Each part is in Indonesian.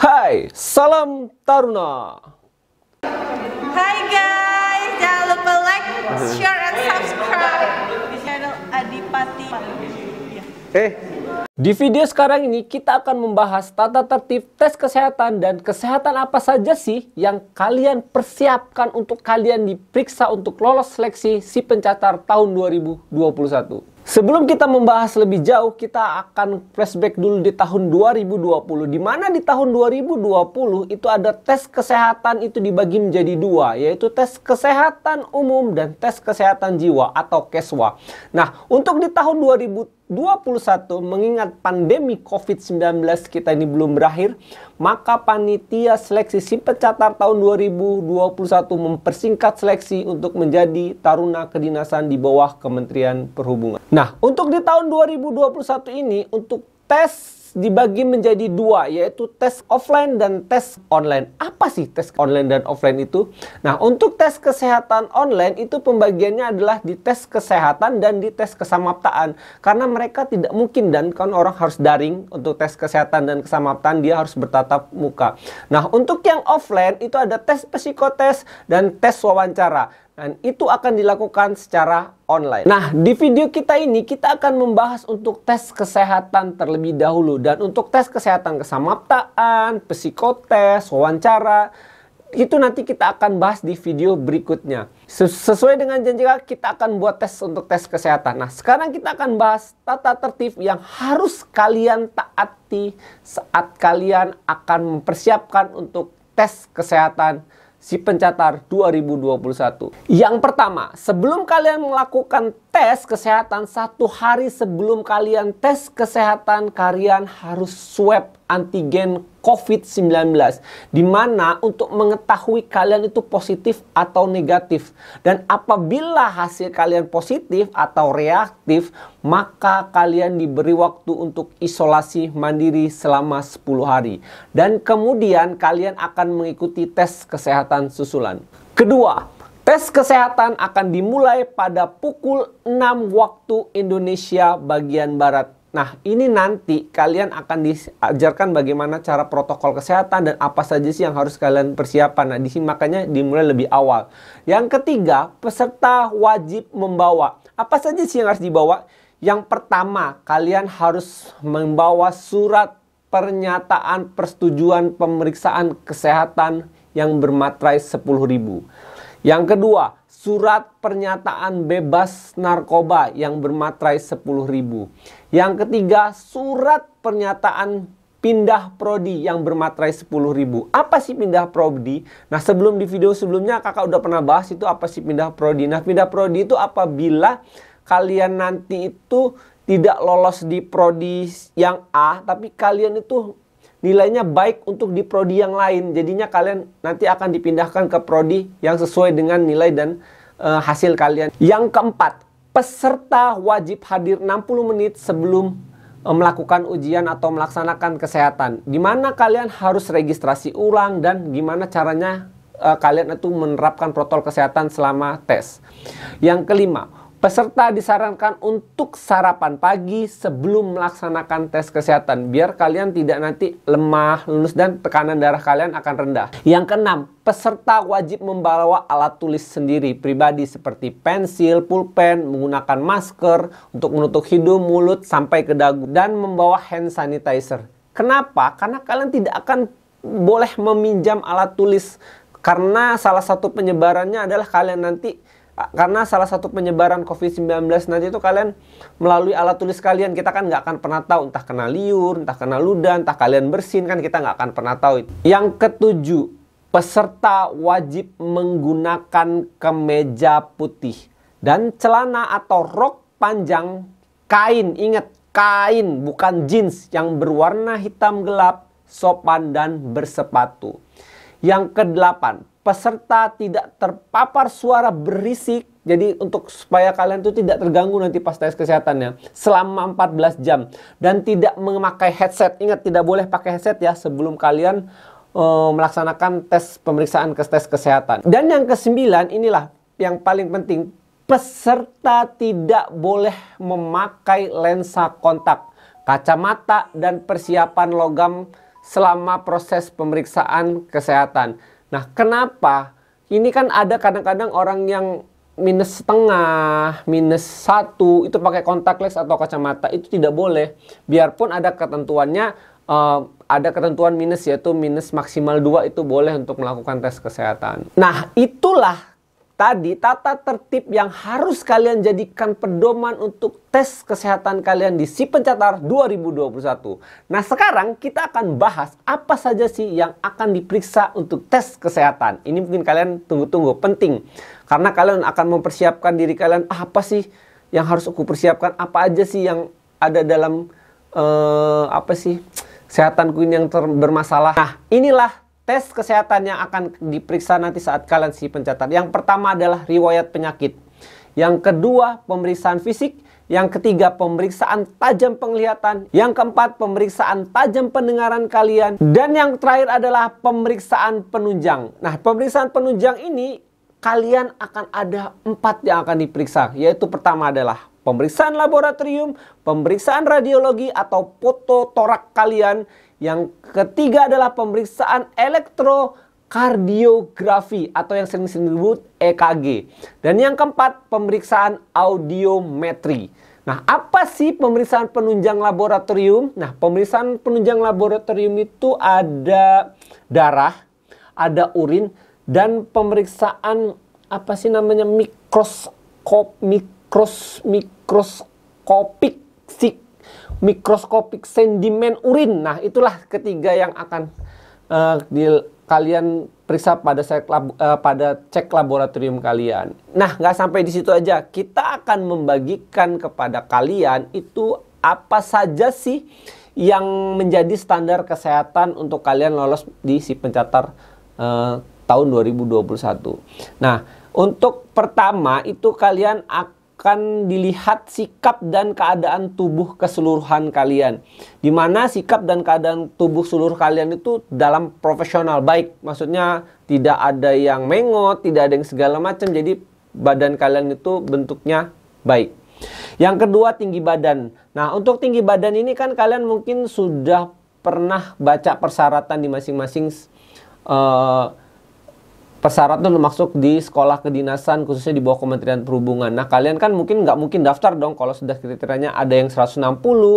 Hai, salam Taruna. Hai guys, jangan lupa like, share, and subscribe di channel Adipati. Di video sekarang ini kita akan membahas tata tertib tes kesehatan dan kesehatan apa saja sih yang kalian persiapkan untuk kalian diperiksa untuk lolos seleksi si pencatar tahun 2021. Sebelum kita membahas lebih jauh, kita akan flashback dulu di tahun 2020, di mana di tahun 2020 itu ada tes kesehatan itu dibagi menjadi dua, yaitu tes kesehatan umum dan tes kesehatan jiwa atau KESWA. Nah, untuk di tahun 2021, mengingat pandemi COVID-19 kita ini belum berakhir, maka panitia seleksi si pencatar tahun 2021 mempersingkat seleksi untuk menjadi taruna kedinasan di bawah Kementerian Perhubungan. Nah, untuk di tahun 2021 ini, untuk tes dibagi menjadi dua, yaitu tes offline dan tes online. Apa sih tes online dan offline itu? Nah, untuk tes kesehatan online itu pembagiannya adalah di tes kesehatan dan di tes kesamaptaan. Karena mereka tidak mungkin, dan kan orang harus daring untuk tes kesehatan dan kesamaptaan, dia harus bertatap muka. Nah, untuk yang offline itu ada tes psikotes dan tes wawancara. Dan itu akan dilakukan secara online. Nah, di video kita ini kita akan membahas untuk tes kesehatan terlebih dahulu. Dan untuk tes kesehatan kesamaptaan, psikotes, wawancara, itu nanti kita akan bahas di video berikutnya. Sesuai dengan janji kita akan buat tes untuk tes kesehatan. Nah, sekarang kita akan bahas tata tertib yang harus kalian taati saat kalian akan mempersiapkan untuk tes kesehatan si pencatar 2021. Yang pertama, sebelum kalian melakukan tes kesehatan, 1 hari sebelum kalian tes kesehatan, kalian harus swab antigen COVID-19. Dimana untuk mengetahui kalian itu positif atau negatif. Dan apabila hasil kalian positif atau reaktif, maka kalian diberi waktu untuk isolasi mandiri selama 10 hari. Dan kemudian kalian akan mengikuti tes kesehatan susulan. Kedua, tes kesehatan akan dimulai pada pukul 6 waktu Indonesia bagian Barat. Nah, ini nanti kalian akan diajarkan bagaimana cara protokol kesehatan dan apa saja sih yang harus kalian persiapan. Nah, di sini makanya dimulai lebih awal. Yang ketiga, peserta wajib membawa. Apa saja sih yang harus dibawa? Yang pertama, kalian harus membawa surat pernyataan persetujuan pemeriksaan kesehatan yang bermaterai 10.000. Yang kedua, surat pernyataan bebas narkoba yang bermaterai 10.000. Yang ketiga, surat pernyataan pindah prodi yang bermaterai 10.000. Apa sih pindah prodi? Nah, sebelum di video sebelumnya kakak udah pernah bahas itu apa sih pindah prodi. Nah, pindah prodi itu apabila kalian nanti itu tidak lolos di prodi yang A, tapi kalian itu nilainya baik untuk di prodi yang lain. Jadinya kalian nanti akan dipindahkan ke prodi yang sesuai dengan nilai dan hasil kalian. Yang keempat, peserta wajib hadir 60 menit sebelum melakukan ujian atau melaksanakan kesehatan. Dimana kalian harus registrasi ulang dan gimana caranya kalian itu menerapkan protokol kesehatan selama tes. Yang kelima, peserta disarankan untuk sarapan pagi sebelum melaksanakan tes kesehatan. Biar kalian tidak nanti lemah, lemes, dan tekanan darah kalian akan rendah. Yang keenam, peserta wajib membawa alat tulis sendiri pribadi seperti pensil, pulpen, menggunakan masker untuk menutup hidung, mulut, sampai ke dagu. Dan membawa hand sanitizer. Kenapa? Karena kalian tidak akan boleh meminjam alat tulis. Karena salah satu penyebarannya adalah kalian nanti, karena salah satu penyebaran COVID-19 nanti itu kalian melalui alat tulis kalian. Kita kan nggak akan pernah tahu, entah kena liur, entah kena ludah, entah kalian bersin, kan kita nggak akan pernah tahu. Yang ketujuh, peserta wajib menggunakan kemeja putih dan celana atau rok panjang kain. Ingat, kain bukan jeans, yang berwarna hitam gelap, sopan dan bersepatu. Yang kedelapan, peserta tidak terpapar suara berisik. Jadi untuk supaya kalian tuh tidak terganggu nanti pas tes kesehatannya selama 14 jam. Dan tidak memakai headset. Ingat, tidak boleh pakai headset ya sebelum kalian melaksanakan tes pemeriksaan tes kesehatan. Dan yang kesembilan, inilah yang paling penting. Peserta tidak boleh memakai lensa kontak, kacamata, dan persiapan logam selama proses pemeriksaan kesehatan. Nah, kenapa? Ini kan ada kadang-kadang orang yang minus setengah, minus 1 itu pakai kontak lens atau kacamata, itu tidak boleh. Biarpun ada ketentuannya, ada ketentuan minus, yaitu minus maksimal 2 itu boleh untuk melakukan tes kesehatan. Nah, itulah tadi tata tertib yang harus kalian jadikan pedoman untuk tes kesehatan kalian di Si Pencatar 2021. Nah, sekarang kita akan bahas apa saja sih yang akan diperiksa untuk tes kesehatan. Ini mungkin kalian tunggu-tunggu, penting. Karena kalian akan mempersiapkan diri kalian, apa sih yang harus aku persiapkan? Apa aja sih yang ada dalam, kesehatanku ini yang bermasalah. Nah, inilah tes kesehatan yang akan diperiksa nanti saat kalian Si Pencatat. Yang pertama adalah riwayat penyakit. Yang kedua, pemeriksaan fisik. Yang ketiga, pemeriksaan tajam penglihatan. Yang keempat, pemeriksaan tajam pendengaran kalian. Dan yang terakhir adalah pemeriksaan penunjang. Nah, pemeriksaan penunjang ini kalian akan ada 4 yang akan diperiksa. Yaitu pertama adalah pemeriksaan laboratorium, pemeriksaan radiologi atau foto torak kalian. Yang ketiga adalah pemeriksaan elektrokardiografi atau yang sering disebut EKG. Dan yang keempat, pemeriksaan audiometri. Nah, apa sih pemeriksaan penunjang laboratorium? Nah, pemeriksaan penunjang laboratorium itu ada darah, ada urin, dan pemeriksaan mikroskopik sedimen urin. Nah, itulah ketiga yang akan kalian periksa pada cek laboratorium kalian. Nah, nggak sampai di situ aja. Kita akan membagikan kepada kalian itu apa saja sih yang menjadi standar kesehatan untuk kalian lolos di Si Pencatar tahun 2021. Nah, untuk pertama itu kalian akan dilihat sikap dan keadaan tubuh keseluruhan kalian. Dimana sikap dan keadaan tubuh seluruh kalian itu dalam profesional baik. Maksudnya tidak ada yang mengot, tidak ada yang segala macam. Jadi badan kalian itu bentuknya baik. Yang kedua, tinggi badan. Nah, untuk tinggi badan ini kan kalian mungkin sudah pernah baca persyaratan di masing-masing persyaratan untuk masuk di sekolah kedinasan khususnya di bawah Kementerian Perhubungan. Nah, kalian kan nggak mungkin daftar dong kalau sudah kriterianya ada yang 160,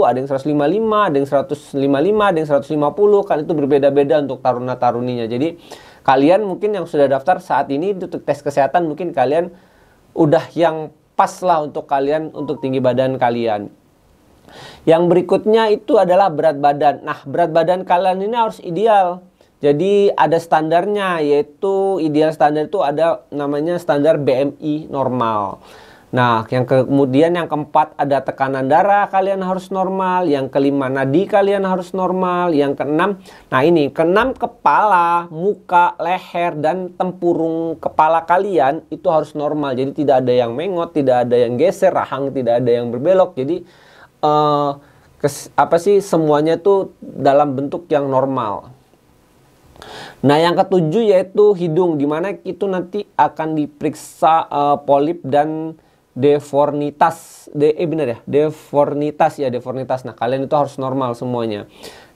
ada yang 155, ada yang 155, ada yang 150, kan itu berbeda-beda untuk taruna-taruninya. Jadi kalian mungkin yang sudah daftar saat ini untuk tes kesehatan mungkin kalian udah yang pas lah untuk kalian untuk tinggi badan kalian. Yang berikutnya itu adalah berat badan. Nah, berat badan kalian ini harus ideal. Jadi ada standarnya, yaitu ideal standar itu ada namanya standar BMI normal. Nah, kemudian yang keempat ada tekanan darah kalian harus normal. Yang kelima nadi kalian harus normal. Yang keenam, nah ini keenam, kepala, muka, leher, dan tempurung kepala kalian itu harus normal. Jadi tidak ada yang mengot, tidak ada yang geser, rahang tidak ada yang berbelok. Jadi semuanya itu dalam bentuk yang normal. Nah, yang ketujuh yaitu hidung, dimana itu nanti akan diperiksa polip dan deformitas. Deformitas. Nah, kalian itu harus normal semuanya.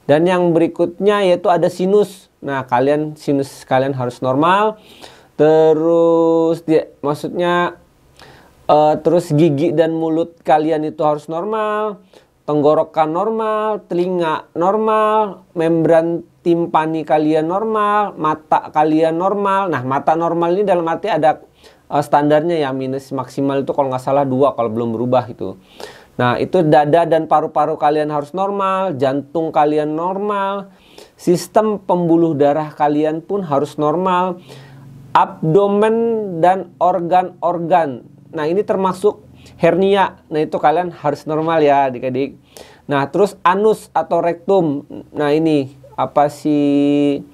Dan yang berikutnya yaitu ada sinus. Nah, sinus kalian harus normal. Terus terus gigi dan mulut kalian itu harus normal. Tenggorokan normal, telinga normal, membran timpani kalian normal, mata kalian normal. Nah, mata normal ini dalam arti ada standarnya ya, minus maksimal itu kalau nggak salah 2 kalau belum berubah itu. Nah, itu dada dan paru-paru kalian harus normal, jantung kalian normal, sistem pembuluh darah kalian pun harus normal, abdomen dan organ-organ. Nah, ini termasuk hernia. Nah, itu kalian harus normal ya adik-adik. Nah, terus anus atau rektum. Nah, ini apa sih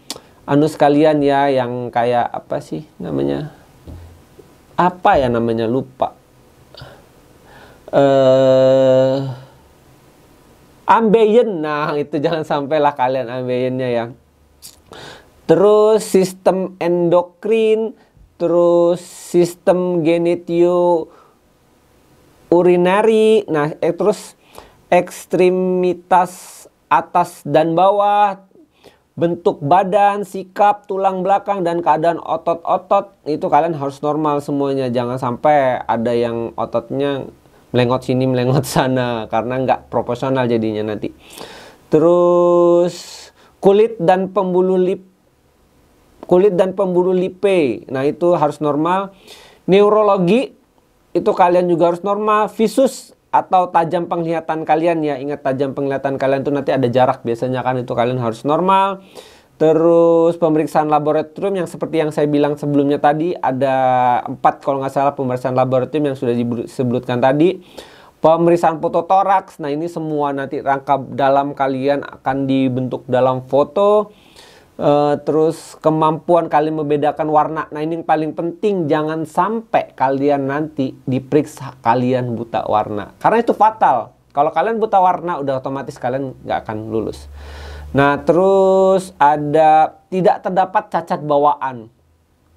anus kalian ya, yang kayak apa sih namanya? Apa ya namanya, lupa. Ambeien. Nah, itu jangan sampailah kalian ambeiennya ya. Terus sistem endokrin, terus sistem genitio urinari, terus ekstremitas atas dan bawah, bentuk badan, sikap, tulang belakang, dan keadaan otot-otot itu kalian harus normal semuanya. Jangan sampai ada yang ototnya melengot sini, melengot sana, karena nggak proporsional jadinya nanti. Terus kulit dan pembuluh lipe, nah itu harus normal. Neurologi itu kalian juga harus normal. Visus atau tajam penglihatan kalian ya, ingat tajam penglihatan kalian itu nanti ada jarak biasanya kan, itu kalian harus normal. Terus pemeriksaan laboratorium yang seperti yang saya bilang sebelumnya tadi, ada 4 kalau nggak salah pemeriksaan laboratorium yang sudah disebutkan tadi. Pemeriksaan fototoraks, nah ini semua nanti rangka dalam kalian akan dibentuk dalam foto. Terus kemampuan kalian membedakan warna, nah ini yang paling penting, jangan sampai kalian nanti diperiksa kalian buta warna, karena itu fatal. Kalau kalian buta warna udah otomatis kalian nggak akan lulus. Nah terus ada tidak terdapat cacat bawaan,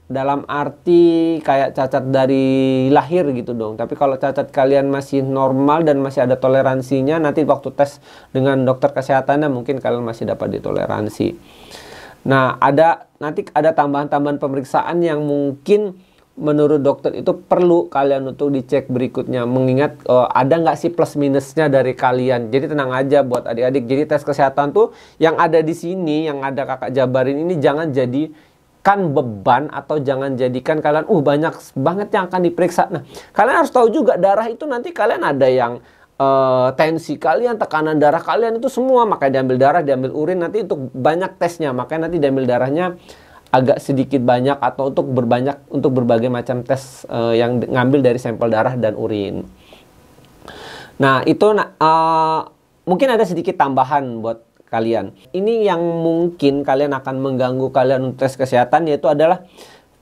dalam arti kayak cacat dari lahir gitu dong. Tapi kalau cacat kalian masih normal dan masih ada toleransinya, nanti waktu tes dengan dokter kesehatannya mungkin kalian masih dapat ditoleransi. Nah, nanti ada tambahan-tambahan pemeriksaan yang mungkin menurut dokter itu perlu kalian untuk dicek berikutnya. Mengingat ada nggak sih plus minusnya dari kalian. Jadi tenang aja buat adik-adik. Jadi tes kesehatan tuh yang ada di sini, yang ada kakak jabarin ini, jangan jadikan beban atau jangan jadikan kalian banyak banget yang akan diperiksa. Nah, kalian harus tahu juga darah itu nanti kalian ada yang tensi kalian, tekanan darah kalian itu semua, makanya diambil darah, diambil urin nanti untuk banyak tesnya, makanya nanti diambil darahnya agak sedikit banyak atau untuk berbagai macam tes yang ngambil dari sampel darah dan urin. Nah itu mungkin ada sedikit tambahan buat kalian. Ini yang mungkin kalian akan mengganggu kalian untuk tes kesehatan, yaitu adalah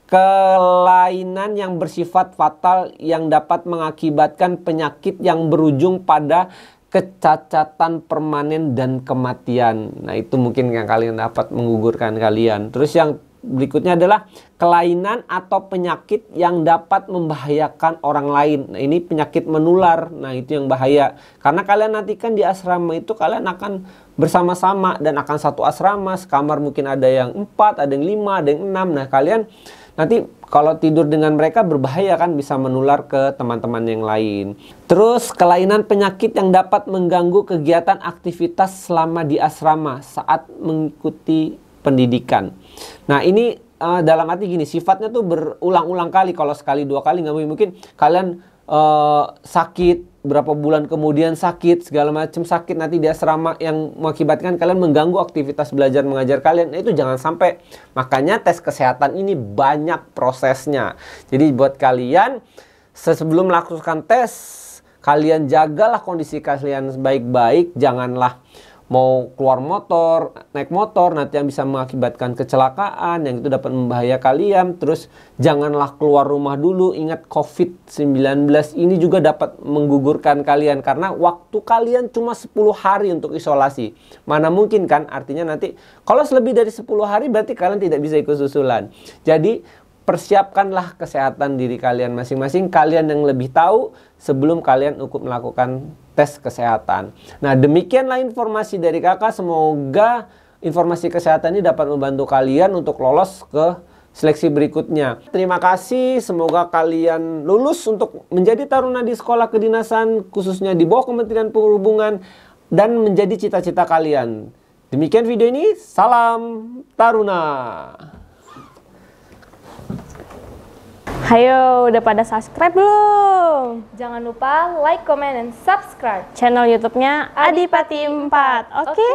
kelainan yang bersifat fatal yang dapat mengakibatkan penyakit yang berujung pada kecacatan permanen dan kematian. Nah itu mungkin yang kalian dapat menggugurkan kalian. Terus yang berikutnya adalah kelainan atau penyakit yang dapat membahayakan orang lain. Nah ini penyakit menular. Nah itu yang bahaya. Karena kalian nanti kan di asrama itu kalian akan bersama-sama dan akan satu asrama. Sekamar mungkin ada yang 4, ada yang 5, ada yang 6. Nah kalian nanti kalau tidur dengan mereka berbahaya kan, bisa menular ke teman-teman yang lain. Terus kelainan penyakit yang dapat mengganggu kegiatan aktivitas selama di asrama saat mengikuti pendidikan. Nah ini dalam arti gini, sifatnya tuh berulang-ulang kali. Kalau sekali 2 kali nggak mungkin kalian sakit, berapa bulan kemudian sakit, segala macam sakit nanti di asrama yang mengakibatkan kalian mengganggu aktivitas belajar mengajar kalian. Nah, itu jangan sampai. Makanya tes kesehatan ini banyak prosesnya. Jadi buat kalian sebelum melakukan tes, kalian jagalah kondisi kalian baik-baik. Janganlah mau keluar motor, naik motor nanti yang bisa mengakibatkan kecelakaan yang itu dapat membahayakan kalian. Terus janganlah keluar rumah dulu. Ingat COVID-19 ini juga dapat menggugurkan kalian karena waktu kalian cuma 10 hari untuk isolasi. Mana mungkin kan, artinya nanti kalau lebih dari 10 hari berarti kalian tidak bisa ikut susulan. Jadi persiapkanlah kesehatan diri kalian masing-masing, kalian yang lebih tahu sebelum kalian melakukan tes kesehatan. Nah demikianlah informasi dari kakak, semoga informasi kesehatan ini dapat membantu kalian untuk lolos ke seleksi berikutnya. Terima kasih, semoga kalian lulus untuk menjadi taruna di sekolah kedinasan khususnya di bawah Kementerian Perhubungan dan menjadi cita-cita kalian. Demikian video ini, salam taruna. Hayo, udah pada subscribe belum? Jangan lupa like, comment, dan subscribe channel YouTube-nya Adipati 4. Oke?